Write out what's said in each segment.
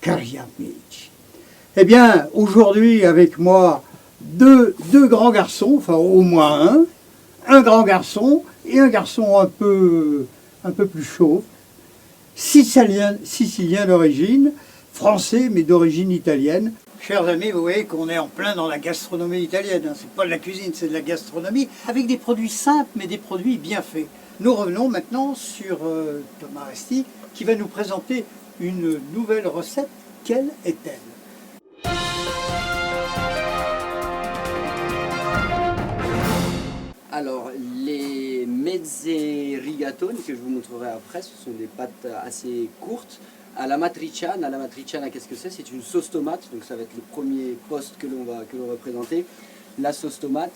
cari amici. Eh bien, aujourd'hui, avec moi, deux grands garçons, enfin au moins un grand garçon et un garçon un peu plus chauve, sicilien d'origine, français mais d'origine italienne. Chers amis, vous voyez qu'on est en plein dans la gastronomie italienne, hein. C'est pas de la cuisine, c'est de la gastronomie, avec des produits simples mais des produits bien faits. Nous revenons maintenant sur Thomas Resti, qui va nous présenter une nouvelle recette. Quelle est-elle? Alors, les mezze rigatoni que je vous montrerai après, ce sont des pâtes assez courtes à la matriciana. La matriciana, qu'est-ce que c'est? C'est une sauce tomate, donc ça va être le premier poste que l'on va présenter. La sauce tomate.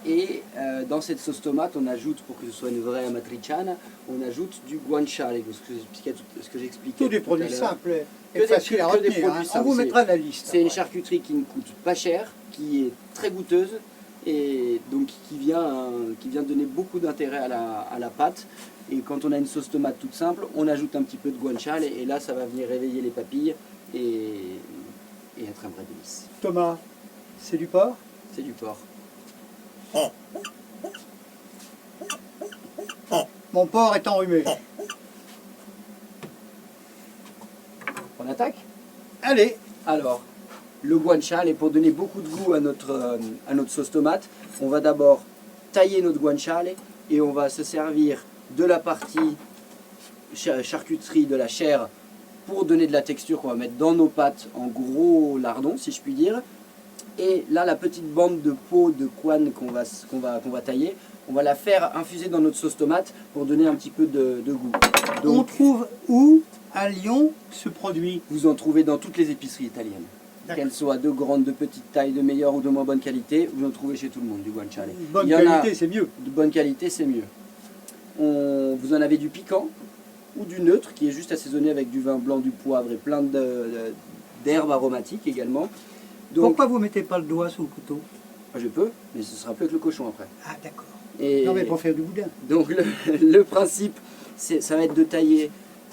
Et dans cette sauce tomate, on ajoute, pour que ce soit une vraie matriciana, on ajoute du guanciale, ce que j'expliquais. Tous des produits simples et faciles à retenir. On vous mettra la liste. C'est une charcuterie qui ne coûte pas cher, qui est très goûteuse, et donc qui vient donner beaucoup d'intérêt à la pâte. Et quand on a une sauce tomate toute simple, on ajoute un petit peu de guanciale et là ça va venir réveiller les papilles et être un vrai délice. Thomas, c'est du porc? C'est du porc. Mon porc est enrhumé. On attaque? Allez. Alors, le guanciale, et pour donner beaucoup de goût à notre sauce tomate, on va d'abord tailler notre guanciale et on va se servir de la partie charcuterie, de la chair, pour donner de la texture qu'on va mettre dans nos pâtes en gros lardons, si je puis dire. Et là, la petite bande de peau de couenne qu'on va tailler, on va la faire infuser dans notre sauce tomate pour donner un petit peu de goût. Donc, on trouve où à Lyon ce produit? Vous en trouvez dans toutes les épiceries italiennes. Qu'elles soient de grande, de petite taille, de meilleure ou de moins bonne qualité, vous en trouvez chez tout le monde du guanciale. Bonne qualité, c'est mieux. De bonne qualité, c'est mieux. Vous en avez du piquant ou du neutre qui est juste assaisonné avec du vin blanc, du poivre et plein d'herbes aromatiques également. Donc, pourquoi vous ne mettez pas le doigt sous le couteau? Je peux, mais ce sera plus avec le cochon après. Ah d'accord. Et non mais pour faire du boudin. Donc le principe, ça va être de tailler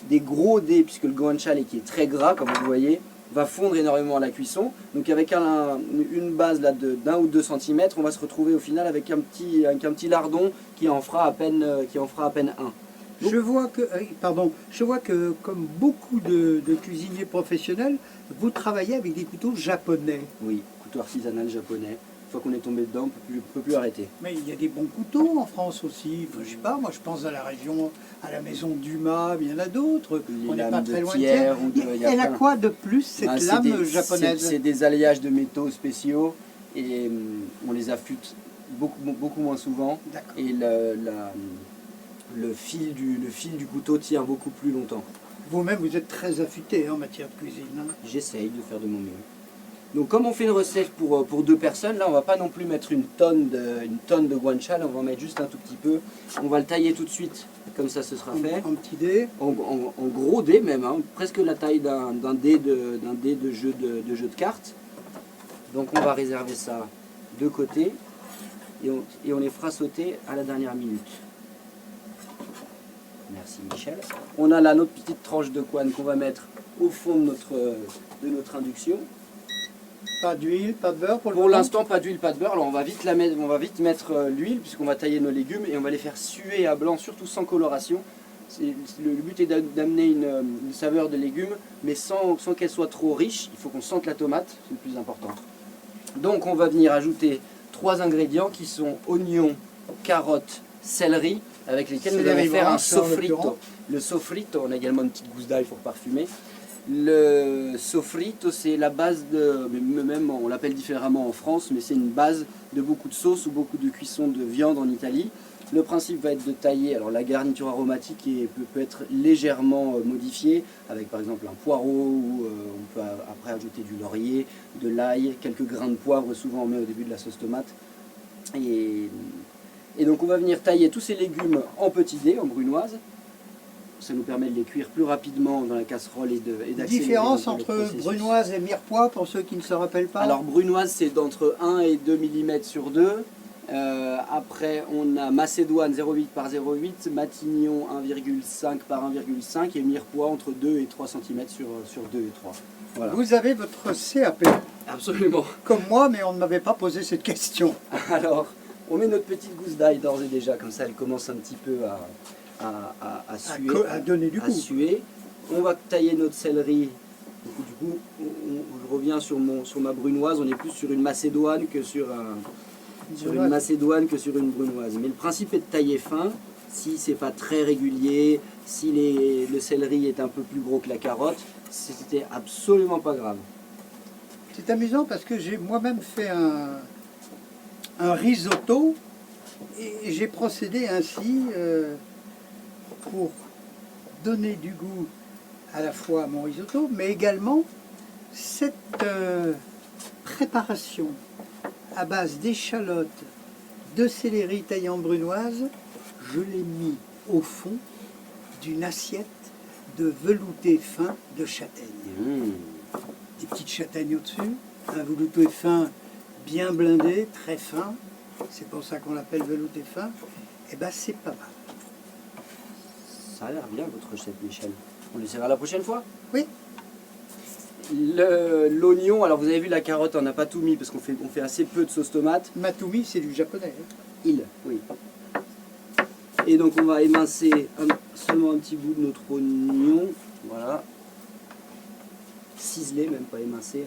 des gros dés, puisque le guanciale qui est très gras, comme vous le voyez, va fondre énormément à la cuisson. Donc avec une base d'1 ou 2 cm, on va se retrouver au final avec un petit lardon qui en fera à peine un. Donc, je vois que comme beaucoup de cuisiniers professionnels, vous travaillez avec des couteaux japonais. Oui, couteau artisanal japonais. Une fois qu'on est tombé dedans, on ne peut plus arrêter. Mais il y a des bons couteaux en France aussi. Enfin, je sais pas, moi je pense à la région, à la maison Dumas, il y en a d'autres. On n'est pas très loin de Thiers. Elle a quoi de plus cette lame japonaise? C'est des alliages de métaux spéciaux et on les affûte beaucoup moins souvent. Et le fil du couteau tient beaucoup plus longtemps. Vous-même, vous êtes très affûté en matière de cuisine. Hein? J'essaye de faire de mon mieux. Donc comme on fait une recette pour 2 personnes, là on va pas non plus mettre une tonne de guanciale, on va en mettre juste un tout petit peu. On va le tailler tout de suite, comme ça ce sera fait. En petit dé. En gros dé même, hein, presque la taille d'un dé de jeu de cartes. Donc on va réserver ça de côté et on les fera sauter à la dernière minute. Merci Michel. On a là notre petite tranche de couenne qu'on va mettre au fond de notre induction. Pas d'huile, pas de beurre pour l'instant, pas d'huile, pas de beurre. Alors on va vite mettre l'huile puisqu'on va tailler nos légumes et on va les faire suer à blanc, surtout sans coloration. Le but est d'amener une saveur de légumes, mais sans qu'elle soit trop riche. Il faut qu'on sente la tomate, c'est le plus important. Donc on va venir ajouter 3 ingrédients qui sont oignons, carottes, céleri, avec lesquels nous allons faire un sofrito. Le sofrito, on a également une petite gousse d'ail pour parfumer. Le sofrito, c'est la base même on l'appelle différemment en France, mais c'est une base de beaucoup de sauces ou beaucoup de cuisson de viande en Italie. Le principe va être de tailler, alors la garniture aromatique peut être légèrement modifiée, avec par exemple un poireau, ou on peut après ajouter du laurier, de l'ail, quelques grains de poivre, souvent on met au début de la sauce tomate. Et donc on va venir tailler tous ces légumes en petits dés, en brunoise. Ça nous permet de les cuire plus rapidement dans la casserole et d'accélérer. Différence entre brunoise et mirepoix pour ceux qui ne se rappellent pas? Alors brunoise c'est d'entre 1 et 2 mm sur 2. Après, on a Macédoine 0,8 par 0,8, Matignon 1,5 par 1,5 et Mirepoix entre 2 et 3 cm sur 2 et 3. Voilà. Vous avez votre CAP, Absolument. comme moi, mais on ne m'avait pas posé cette question. Alors, on met notre petite gousse d'ail d'ores et déjà, comme ça elle commence un petit peu à suer. À donner du à goût. suer. On va tailler notre céleri. Du coup, je reviens sur ma brunoise. On est plus sur une macédoine que sur une brunoise. Mais le principe est de tailler fin. Si c'est pas très régulier, si le céleri est un peu plus gros que la carotte, c'était absolument pas grave. C'est amusant parce que j'ai moi-même fait un risotto et j'ai procédé ainsi pour donner du goût à la fois à mon risotto, mais également cette préparation à base d'échalotes, de céleri taillé en brunoise, je l'ai mis au fond d'une assiette de velouté fin de châtaigne. Des petites châtaignes au-dessus, un velouté fin bien blindé, très fin, c'est pour ça qu'on l'appelle velouté fin, et ben c'est pas mal. Ça a l'air bien votre recette, Michel. On l'essaiera la prochaine fois? Oui. L'oignon, alors vous avez vu la carotte, on n'a pas tout mis parce qu'on fait assez peu de sauce tomate. Matumi, c'est du japonais. Oui. Et donc on va émincer seulement un petit bout de notre oignon. Voilà. Ciseler, même pas émincer.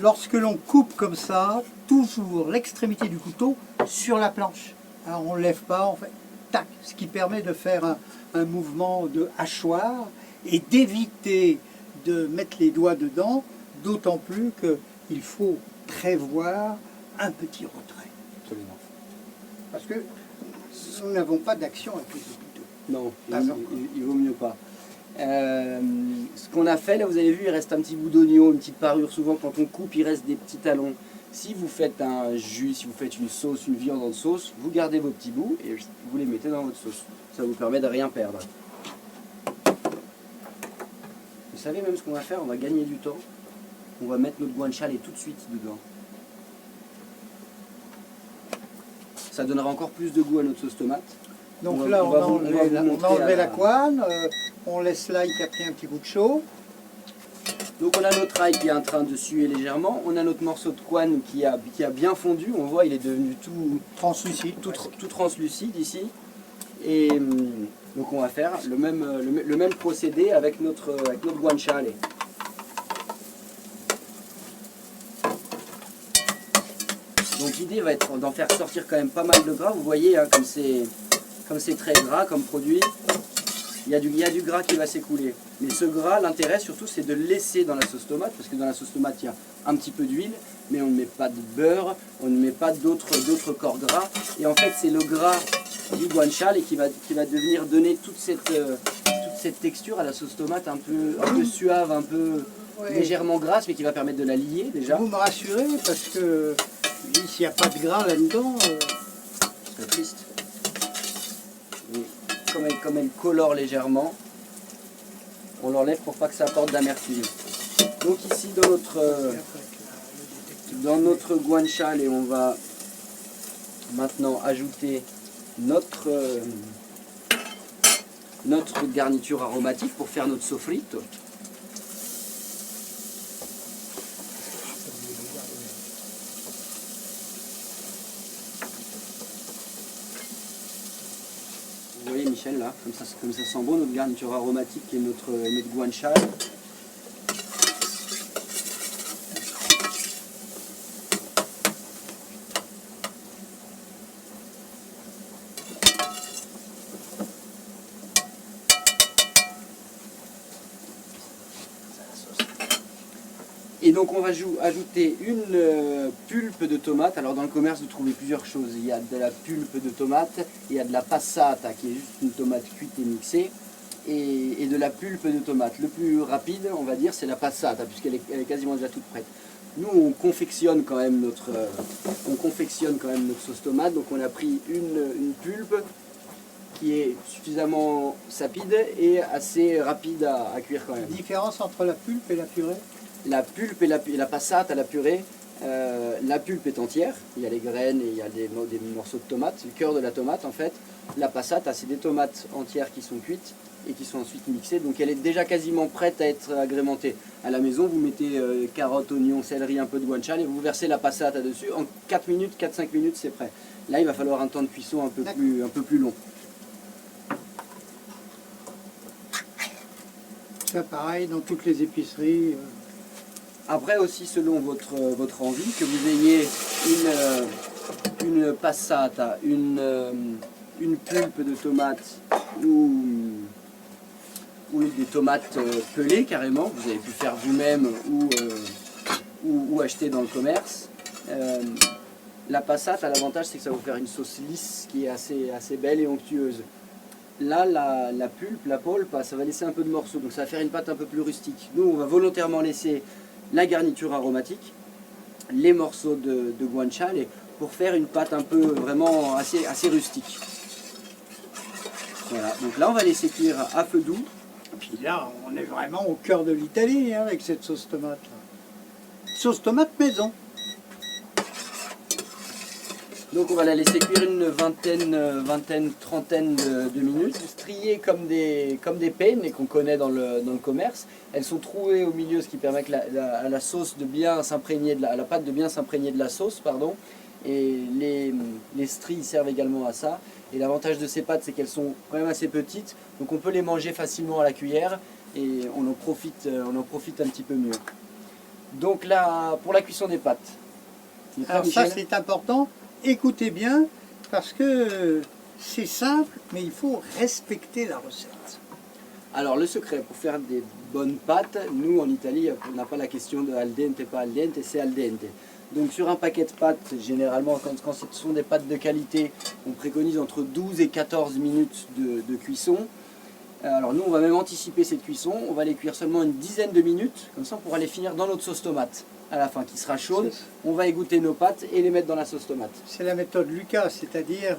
Lorsque l'on coupe comme ça, toujours l'extrémité du couteau sur la planche. Alors on ne lève pas, on fait tac, ce qui permet de faire un mouvement de hachoir et d'éviter de mettre les doigts dedans, d'autant plus qu'il faut prévoir un petit retrait. Absolument. Parce que nous n'avons pas d'action avec les hôpitaux. Non, Pas encore. il vaut mieux pas. Ce qu'on a fait, là vous avez vu, il reste un petit bout d'oignon, une petite parure. Souvent quand on coupe, il reste des petits talons. Si vous faites un jus, si vous faites une sauce, une viande en sauce, vous gardez vos petits bouts et vous les mettez dans votre sauce. Ça vous permet de rien perdre. Vous savez même ce qu'on va faire, on va gagner du temps. On va mettre notre guanciale tout de suite dedans. Ça donnera encore plus de goût à notre sauce tomate. Donc On là, va vous montrer la couenne, on laisse l'ail qui a pris un petit coup de chaud. Donc on a notre ail qui est en train de suer légèrement, on a notre morceau de couenne qui a bien fondu, on voit il est devenu tout Translucide. tout translucide ici. Et donc on va faire le même procédé avec notre guanciale. Donc l'idée va être d'en faire sortir quand même pas mal de gras, vous voyez hein, comme c'est très gras comme produit. Il y a du gras qui va s'écouler. Mais ce gras, l'intérêt surtout, c'est de le laisser dans la sauce tomate, parce que dans la sauce tomate, il y a un petit peu d'huile, mais on ne met pas de beurre, on ne met pas d'autres corps gras. Et en fait, c'est le gras du guanciale qui va devenir donner toute cette texture à la sauce tomate un peu suave, un peu légèrement grasse, mais qui va permettre de la lier déjà. Vous me rassurez, parce que s'il n'y a pas de gras là-dedans... C'est triste. Comme elle colore légèrement, on l'enlève pour pas que ça apporte d'amertume. Donc ici dans notre guanciale, on va maintenant ajouter notre garniture aromatique pour faire notre sofrito. Vous voyez Michel là, comme ça sent bon notre garniture aromatique et notre guanciale. Et donc on va ajouter une pulpe de tomate. Alors dans le commerce vous trouvez plusieurs choses. Il y a de la pulpe de tomate, il y a de la passata qui est juste une tomate cuite et mixée, et de la pulpe de tomate. Le plus rapide on va dire c'est la passata puisqu'elle est quasiment déjà toute prête. Nous on confectionne quand même notre sauce tomate. Donc on a pris une pulpe qui est suffisamment sapide et assez rapide à cuire quand même. Différence entre la pulpe et la purée? La pulpe et la passata, la purée, la pulpe est entière, il y a les graines et il y a des morceaux de tomates, le cœur de la tomate en fait. La passata, c'est des tomates entières qui sont cuites et qui sont ensuite mixées, donc elle est déjà quasiment prête à être agrémentée. À la maison, vous mettez carottes, oignons, céleri, un peu de guanciale et vous versez la passata dessus. En 4 minutes, 4-5 minutes, c'est prêt. Là, il va falloir un temps de cuisson un peu plus long. Ça, pareil, dans toutes les épiceries. Après aussi, selon votre envie, que vous ayez une passata, une pulpe de tomates ou des tomates pelées carrément, vous avez pu faire vous-même ou acheter dans le commerce. La passata, l'avantage c'est que ça va vous faire une sauce lisse qui est assez belle et onctueuse. Là, la pulpe, la polpa, ça va laisser un peu de morceaux, donc ça va faire une pâte un peu plus rustique. Nous, on va volontairement laisser la garniture aromatique, les morceaux de guanciale pour faire une pâte un peu vraiment assez rustique. Voilà, donc là on va laisser cuire à feu doux. Et puis là, on est vraiment au cœur de l'Italie hein, avec cette sauce tomate. Là. Sauce tomate maison. Donc on va la laisser cuire une vingtaine, trentaine de minutes, striées comme des penne et qu'on connaît dans le commerce. Elles sont trouées au milieu, ce qui permet à la sauce de bien s'imprégner à la pâte de bien s'imprégner de la sauce, pardon. Et les stries servent également à ça. Et l'avantage de ces pâtes, c'est qu'elles sont quand même assez petites, donc on peut les manger facilement à la cuillère et on en profite un petit peu mieux. Donc là, pour la cuisson des pâtes. Alors ça c'est important. Écoutez bien, parce que c'est simple, mais il faut respecter la recette. Alors le secret pour faire des bonnes pâtes, nous en Italie, on n'a pas la question de al dente, pas al dente, c'est al dente. Donc sur un paquet de pâtes, généralement quand ce sont des pâtes de qualité, on préconise entre 12 et 14 minutes de cuisson. Alors nous on va même anticiper cette cuisson, on va les cuire seulement une dizaine de minutes, comme ça on pourra les finir dans notre sauce tomate. À la fin, qui sera chaude, on va égoutter nos pâtes et les mettre dans la sauce tomate. C'est la méthode Lucas, c'est-à-dire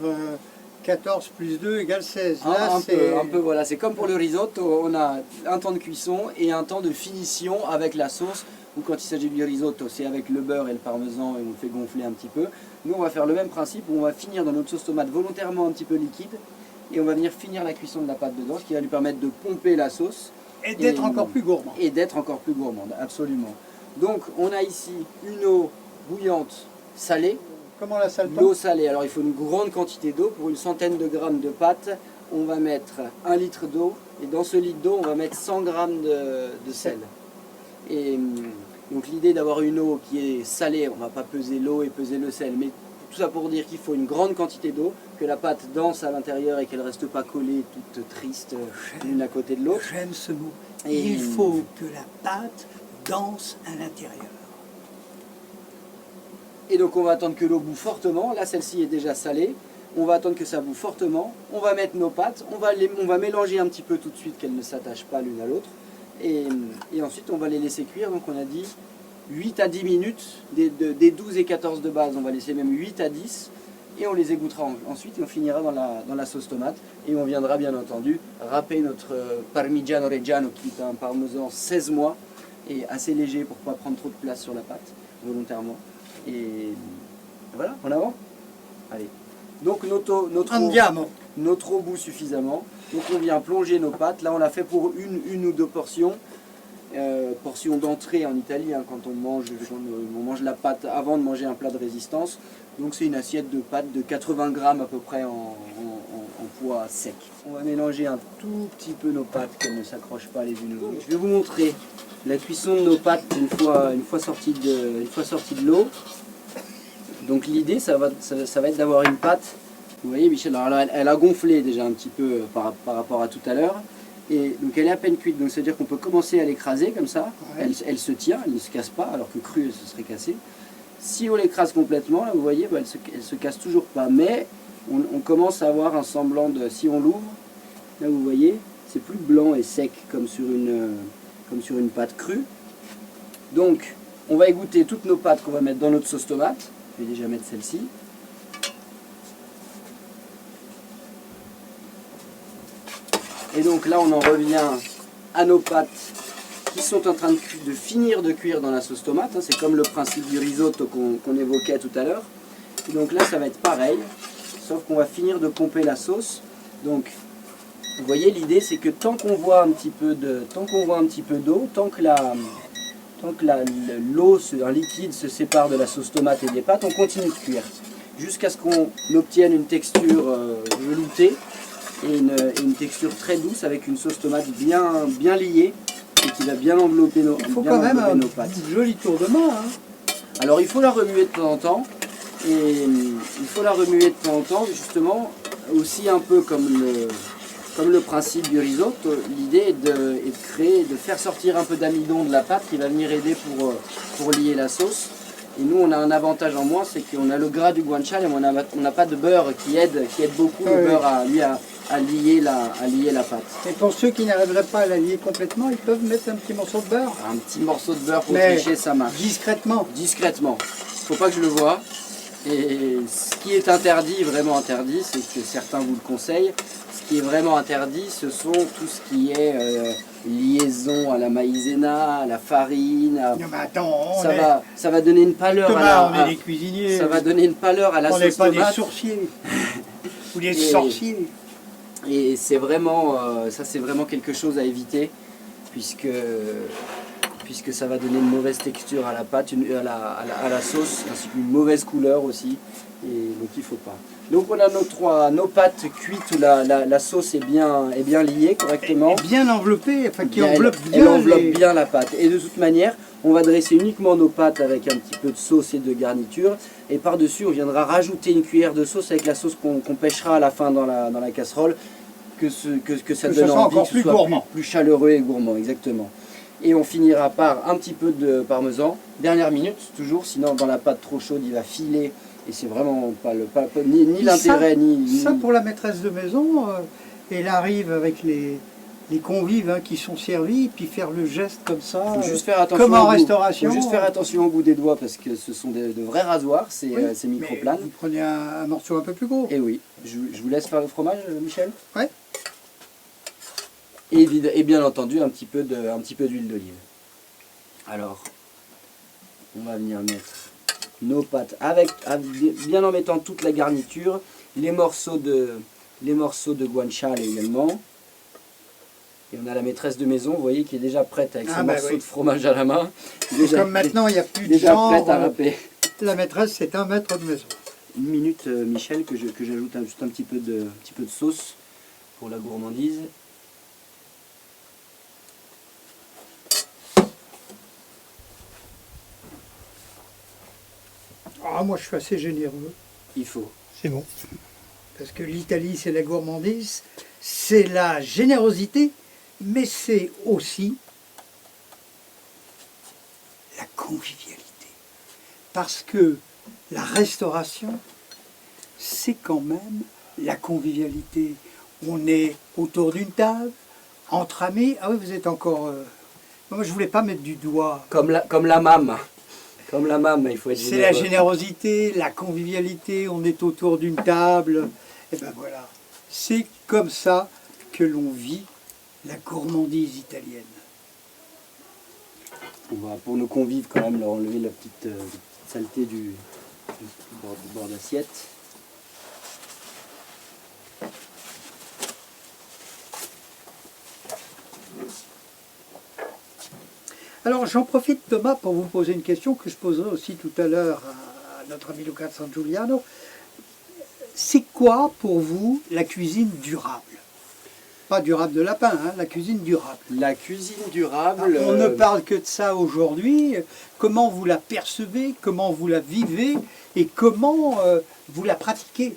14 plus 2 égale 16. Là, un peu, voilà. C'est comme pour le risotto, on a un temps de cuisson et un temps de finition avec la sauce. Ou quand il s'agit du risotto, c'est avec le beurre et le parmesan et on le fait gonfler un petit peu. Nous, on va faire le même principe, où on va finir dans notre sauce tomate volontairement un petit peu liquide et on va venir finir la cuisson de la pâte dedans, ce qui va lui permettre de pomper la sauce. Et d'être encore plus gourmand. Et d'être encore plus gourmande, absolument. Donc on a ici une eau bouillante salée. Comment la salle? L'eau salée, alors il faut une grande quantité d'eau. Pour une centaine de grammes de pâte, on va mettre 1 litre d'eau. Et dans ce litre d'eau, on va mettre 100 grammes de sel. Et donc l'idée d'avoir une eau qui est salée, on ne va pas peser l'eau et peser le sel. Mais tout ça pour dire qu'il faut une grande quantité d'eau, que la pâte danse à l'intérieur et qu'elle ne reste pas collée, toute triste, l'une à côté de l'autre. J'aime ce mot. Il faut que la pâte danse à l'intérieur. Et donc on va attendre que l'eau bout fortement. Là celle-ci est déjà salée. On va attendre que ça bout fortement. On va mettre nos pâtes. On va mélanger un petit peu tout de suite qu'elles ne s'attachent pas l'une à l'autre. Et ensuite on va les laisser cuire. Donc on a dit 8 à 10 minutes. Des 12 et 14 de base, on va laisser même 8 à 10. Et on les égouttera ensuite et on finira dans la sauce tomate. Et on viendra bien entendu râper notre Parmigiano Reggiano qui est un parmesan 16 mois. Et assez léger pour ne pas prendre trop de place sur la pâte, volontairement. Et voilà, en avant. Allez. Donc notre eau bout suffisamment. Donc on vient plonger nos pâtes. Là on l'a fait pour une ou deux portions. Portions d'entrée en Italie, hein, quand on mange la pâte avant de manger un plat de résistance. Donc c'est une assiette de pâte de 80 grammes à peu près en poids sec. On va mélanger un tout petit peu nos pâtes, qu'elles ne s'accrochent pas les unes aux autres. Je vais vous montrer la cuisson de nos pâtes une fois sorties de l'eau. Donc l'idée ça va être d'avoir une pâte, vous voyez Michel, alors elle a gonflé déjà un petit peu par rapport à tout à l'heure. Et donc elle est à peine cuite, donc c'est-à-dire qu'on peut commencer à l'écraser comme ça. Ouais. Elle se tient, elle ne se casse pas, alors que crue elle se serait cassée. Si on l'écrase complètement, là vous voyez, bah, elle se casse toujours pas, mais on commence à avoir un semblant de... Si on l'ouvre, là vous voyez, c'est plus blanc et sec comme sur une pâte crue. Donc on va égoutter toutes nos pâtes qu'on va mettre dans notre sauce tomate. Je vais déjà mettre celle-ci. Et donc là, on en revient à nos pâtes qui sont en train de finir de cuire dans la sauce tomate. Hein. C'est comme le principe du risotto qu'on évoquait tout à l'heure. Et donc là, ça va être pareil, sauf qu'on va finir de pomper la sauce. Donc, vous voyez, l'idée, c'est que tant qu'on voit un petit peu d'eau, tant que l'eau, un liquide se sépare de la sauce tomate et des pâtes, on continue de cuire. Jusqu'à ce qu'on obtienne une texture veloutée et une texture très douce avec une sauce tomate bien liée et qui va bien envelopper nos pâtes. Il faut quand même un joli tour de main. Hein. Alors il faut la remuer de temps en temps. Et il faut la remuer de temps en temps, justement, aussi un peu comme le principe du risotto. L'idée est de faire sortir un peu d'amidon de la pâte qui va venir aider pour lier la sauce. Et nous, on a un avantage en moins, c'est qu'on a le gras du guanciale et on n'a pas de beurre qui aide beaucoup le beurre à lier la pâte. Et pour ceux qui n'arriveraient pas à la lier complètement, ils peuvent mettre un petit morceau de beurre. Un petit morceau de beurre pour tricher, ça marche. Discrètement. Discrètement. Faut pas que je le voie. Et ce qui est interdit, vraiment interdit, c'est que certains vous le conseillent. Ce qui est vraiment interdit, ce sont tout ce qui est liaison à la maïzena, à la farine. Non mais attends, ça va donner une pâleur Thomas, on est des cuisiniers. Ça va donner une pâleur à la sauce tomate. On n'est pas des sourciers ou des sorciers. Et c'est vraiment, ça c'est vraiment quelque chose à éviter, puisque ça va donner une mauvaise texture à la pâte, à la sauce, ainsi qu'une mauvaise couleur aussi, et donc il ne faut pas. Donc on a nos pâtes cuites où la sauce est bien liée correctement. Et bien enveloppée, enfin qui enveloppe bien la pâte. Et de toute manière, on va dresser uniquement nos pâtes avec un petit peu de sauce et de garniture, et par-dessus on viendra rajouter une cuillère de sauce avec la sauce qu'on pêchera à la fin dans la casserole, que ça donne envie, que ce soit plus chaleureux et gourmand, exactement. Et on finira par un petit peu de parmesan, dernière minute toujours, sinon dans la pâte trop chaude il va filer et c'est vraiment pas ni l'intérêt ni... Ça pour la maîtresse de maison, elle arrive avec les convives qui sont servis, puis faire le geste comme ça, faut juste faire attention comme en restauration. Il faut juste faire attention au bout des doigts parce que ce sont de vrais rasoirs, ces microplanes. Vous prenez un morceau un peu plus gros. Et oui, je vous laisse faire le fromage, Michel. Ouais. Et bien entendu un petit peu d'huile d'olive. Alors, on va venir mettre nos pâtes bien en mettant toute la garniture, les morceaux de guanciale également. Et on a la maîtresse de maison, vous voyez, qui est déjà prête avec ses morceaux de fromage à la main. Comme maintenant il n'y a plus de déjà genre, prête à râper. La maîtresse c'est un maître de maison. Une minute, Michel, que j'ajoute juste un petit peu de sauce pour la gourmandise. Ah, moi je suis assez généreux. Il faut. C'est bon. Parce que l'Italie c'est la gourmandise, c'est la générosité, mais c'est aussi la convivialité. Parce que la restauration, c'est quand même la convivialité. On est autour d'une table, entre amis. Ah oui, vous êtes encore... Moi je voulais pas mettre du doigt. Comme la mame. Comme la mame, il faut être généreux. C'est la générosité, la convivialité, on est autour d'une table. Et ben voilà, c'est comme ça que l'on vit la gourmandise italienne. On va pour nos convives quand même leur enlever la petite saleté du bord d'assiette. Alors j'en profite Thomas pour vous poser une question que je poserai aussi tout à l'heure à notre ami Luca San Giuliano. C'est quoi pour vous la cuisine durable? Pas durable de lapin, hein, la cuisine durable. La cuisine durable... On ne parle que de ça aujourd'hui. Comment vous la percevez, comment vous la vivez et comment vous la pratiquez?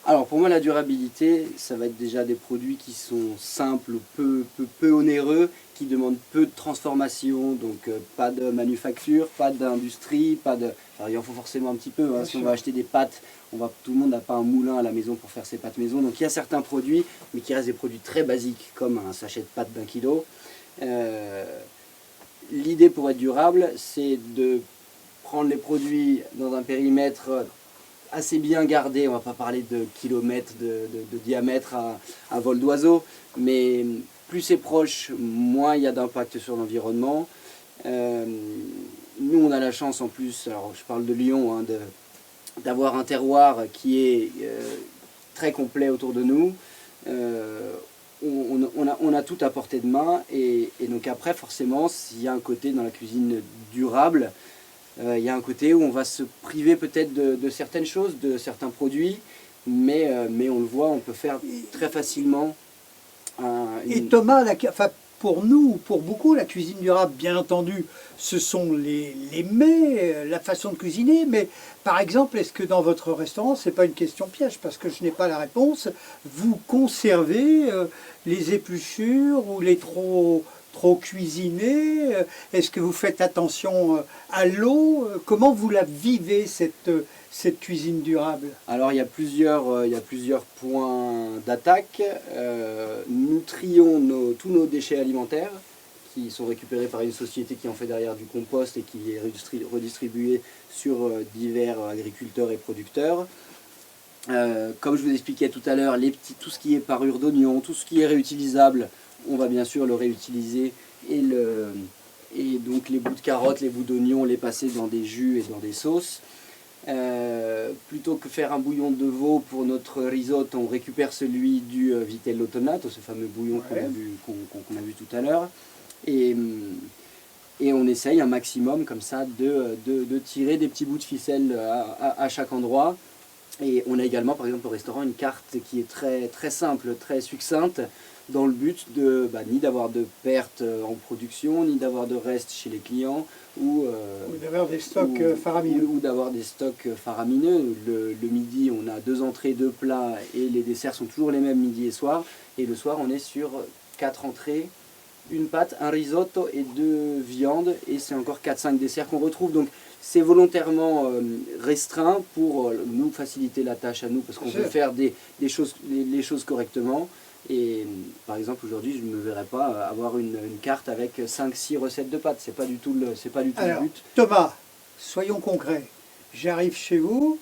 Alors pour moi la durabilité, ça va être déjà des produits qui sont simples, peu onéreux, qui demandent peu de transformation, donc pas de manufacture, pas d'industrie, Alors il en faut forcément un petit peu, hein. Si on va acheter des pâtes, tout le monde n'a pas un moulin à la maison pour faire ses pâtes maison, donc il y a certains produits, mais qui restent des produits très basiques, comme un sachet de pâtes d'1 kilo. L'idée pour être durable, c'est de prendre les produits dans un périmètre assez bien gardé. On va pas parler de kilomètres de diamètre à vol d'oiseau, mais plus c'est proche, moins il y a d'impact sur l'environnement. Nous, on a la chance en plus, alors je parle de Lyon, hein, d'avoir un terroir qui est très complet autour de nous. On a tout à portée de main, et donc après, forcément, s'il y a un côté dans la cuisine durable, il y a un côté où on va se priver peut-être de certaines choses, de certains produits, mais on le voit, on peut faire très facilement. Et Thomas, enfin, pour nous, pour beaucoup, la cuisine durable, bien entendu, ce sont les mets, la façon de cuisiner, mais par exemple, est-ce que dans votre restaurant, c'est pas une question piège, parce que je n'ai pas la réponse, vous conservez les épluchures ou les trop cuisinés? Est-ce que vous faites attention à l'eau? Comment vous la vivez, cette cuisine durable? Alors il y a plusieurs points d'attaque. Nous trions tous nos déchets alimentaires qui sont récupérés par une société qui en fait derrière du compost et qui est redistribué sur divers agriculteurs et producteurs. Comme je vous expliquais tout à l'heure, tout ce qui est parure d'oignon, tout ce qui est réutilisable, on va bien sûr le réutiliser, et donc les bouts de carottes, les bouts d'oignon, les passer dans des jus et dans des sauces. Plutôt que faire un bouillon de veau pour notre risotto, on récupère celui du vitello tonato, ce fameux bouillon qu'on a vu tout à l'heure, et on essaye un maximum comme ça de tirer des petits bouts de ficelle à chaque endroit. Et on a également par exemple au restaurant une carte qui est très, très simple, très succincte, dans le but ni d'avoir de pertes en production, ni d'avoir de restes chez les clients, ou d'avoir des stocks faramineux. Ou d'avoir des stocks faramineux. Le midi, on a 2 entrées, 2 plats, et les desserts sont toujours les mêmes midi et soir. Et le soir, on est sur 4 entrées, une pâte, un risotto et 2 viandes, et c'est encore 4-5 desserts qu'on retrouve. Donc c'est volontairement restreint pour nous faciliter la tâche à nous, parce qu'on peut faire les choses correctement. Et par exemple aujourd'hui, je ne me verrais pas avoir une carte avec 5-6 recettes de pâtes. C'est pas du tout le but. Thomas, soyons concrets. J'arrive chez vous.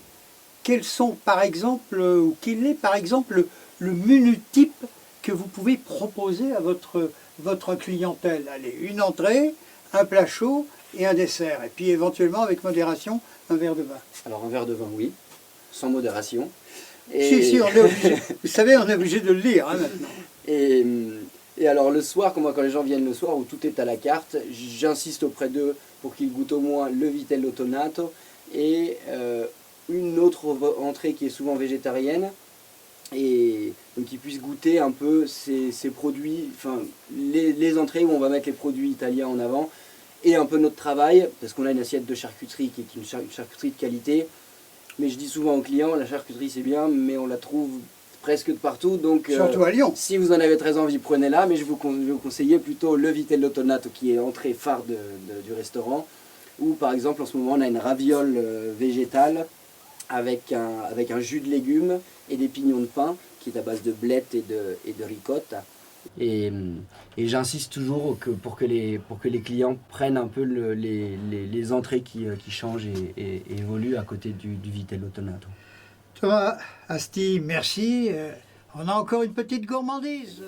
Quels sont par exemple, ou quel est par exemple le menu type que vous pouvez proposer à votre clientèle? Allez, une entrée, un plat chaud et un dessert. Et puis éventuellement, avec modération, un verre de vin. Alors un verre de vin, oui, sans modération. Si, on est obligé. Vous savez, on est obligé de le lire maintenant. Et alors le soir, quand les gens viennent le soir où tout est à la carte, j'insiste auprès d'eux pour qu'ils goûtent au moins le vitello tonato et une autre entrée qui est souvent végétarienne, et donc qu'ils puissent goûter un peu ces produits, enfin les entrées où on va mettre les produits italiens en avant, et un peu notre travail, parce qu'on a une assiette de charcuterie qui est une charcuterie de qualité. Mais je dis souvent aux clients, la charcuterie c'est bien, mais on la trouve presque de partout. Donc, surtout à Lyon. Si vous en avez très envie, prenez-la, mais je vous conseille plutôt le vitello tonato qui est entrée phare du restaurant. Ou par exemple en ce moment on a une raviole végétale avec un jus de légumes et des pignons de pain qui est à base de blettes et de ricotta. Et j'insiste toujours pour que les clients prennent un peu les entrées qui changent et évoluent à côté du vitello tonato. Thomas Asti, merci. On a encore une petite gourmandise.